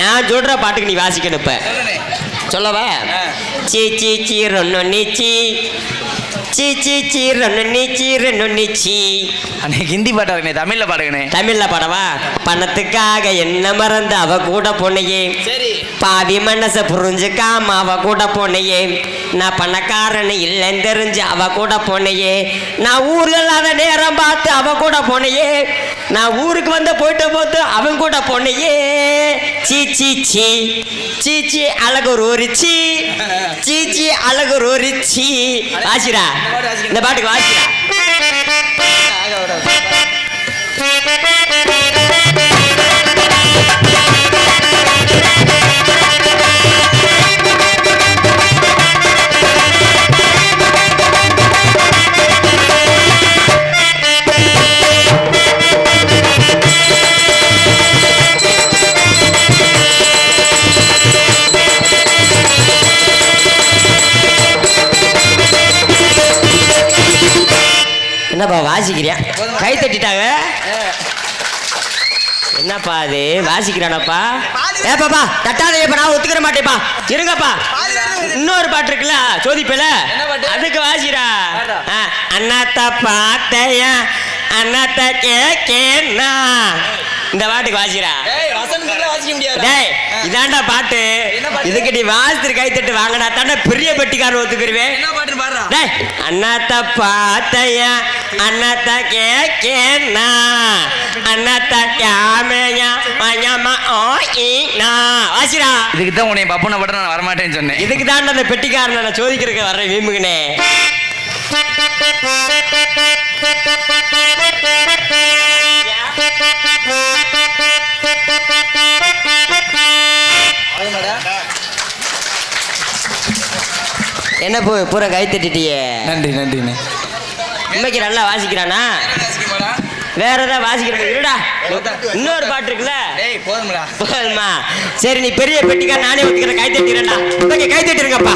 நான் சொல்ற பாட்டுக்கு நீ வாசிக்கணும் இப்ப. சொல்லவா? சீ சீ சீ ரொன்னு நீச்சி சீ சீ சீ ரொன்னு நீச்சி ரென்னு நீச்சி. அன்னைக்கு ஹிந்தி பாட்டா இருக்கே, தமிழ்ல பாடுங்கண்ணே. தமிழ்ல பாடவா? பணத்துக்காக என்ன மறந்து அவ கூட போனையே, பாதி மனச புரிஞ்சுக்காம அவ கூட போனையே, நான் பணக்காரன்னு இல்லைன்னு தெரிஞ்சு அவ கூட போனையே, நான் ஊர்ல இல்லாத நேரம் பார்த்து அவ கூட போனையே, நான் ஊருக்கு வந்து போயிட்டு போட்டு அவன் கூட போனையே. சீ சீ சீ சீ சீ அழகு ஒரு சீ சீ சீ அழகு ஒரு சீ. வாசிரா இந்த பாட்டுக்கு வாசிரா. என்னப்பா வாசிக்கிறியா? கை தட்டிட்டாங்க. என்னப்பா அது வாசிக்கிறானப்பா? ஏப்பாப்பா தட்டாதையப்பா, நான் ஒத்துக்கிற மாட்டேப்பா. இருங்கப்பா, இன்னொரு பாட்டு இருக்குல்ல சோதிப்பல, அதுக்கு வாசிரா. அண்ணாத்த பாத்தையா அண்ணாத்த கேக்கேன்னா இந்த பாட்டுக்கு வாசிரா. டேய் இதாண்டா பாட்டு, இதுக்கு நீ வாசித்து கை தட்டு வாங்கடா தாண்டா பெரிய பெட்டிக்காரன் ஒத்துக்கிருவேன். டேய் அண்ணாத்த பாத்தையா அண்ணாத்த கேக்கேன்னா அண்ணாத்த கேமையா மயமா ஓயினா வாசிரா. இதுக்கு தான் உன்னை பப்புன பட்ட நான் வரமாட்டேன்னு சொன்னேன். இதுக்கு தாண்டா அந்த பெட்டிக்காரனை நான் சோதிக்கிறதுக்கு வர்றேன் வீம்புங்கனே. என்ன பூரா கை தட்டிட்டியே. நன்றி நன்றிண்ணே. இன்னைக்கு நல்லா வாசிக்கிறானா? வேற ஏதாவது வாசிக்கிறேன் இருடா. இன்னொரு பாட்டு இருக்குல்ல, போதுமா? சரி நீ பெரிய பெட்டிக்கா, நானே ஒத்துக்கிறேன். கை தட்டிடுறேன்டா. ஓகே கை தட்டிருங்கப்பா.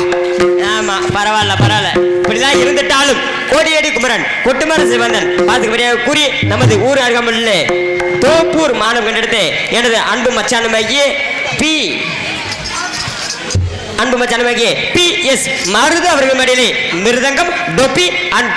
ஆமா பரவாயில்ல பரவாயில்ல. இப்படிதான் இருந்துட்டாலும் கோடியடி குமரன் கொட்டுமர சிவந்தன் பாத்துக்கு பெரிய கூறி நமது ஊர் அருகாமையில் தோப்பூர் மாணவ கண்டெடுத்து எனது அன்பு மச்சானமாகிய அன்பு மச்சானமாகிய PS மருது அவர்கள் மடியிலே மிருதங்கம் டொப்பி அண்ட்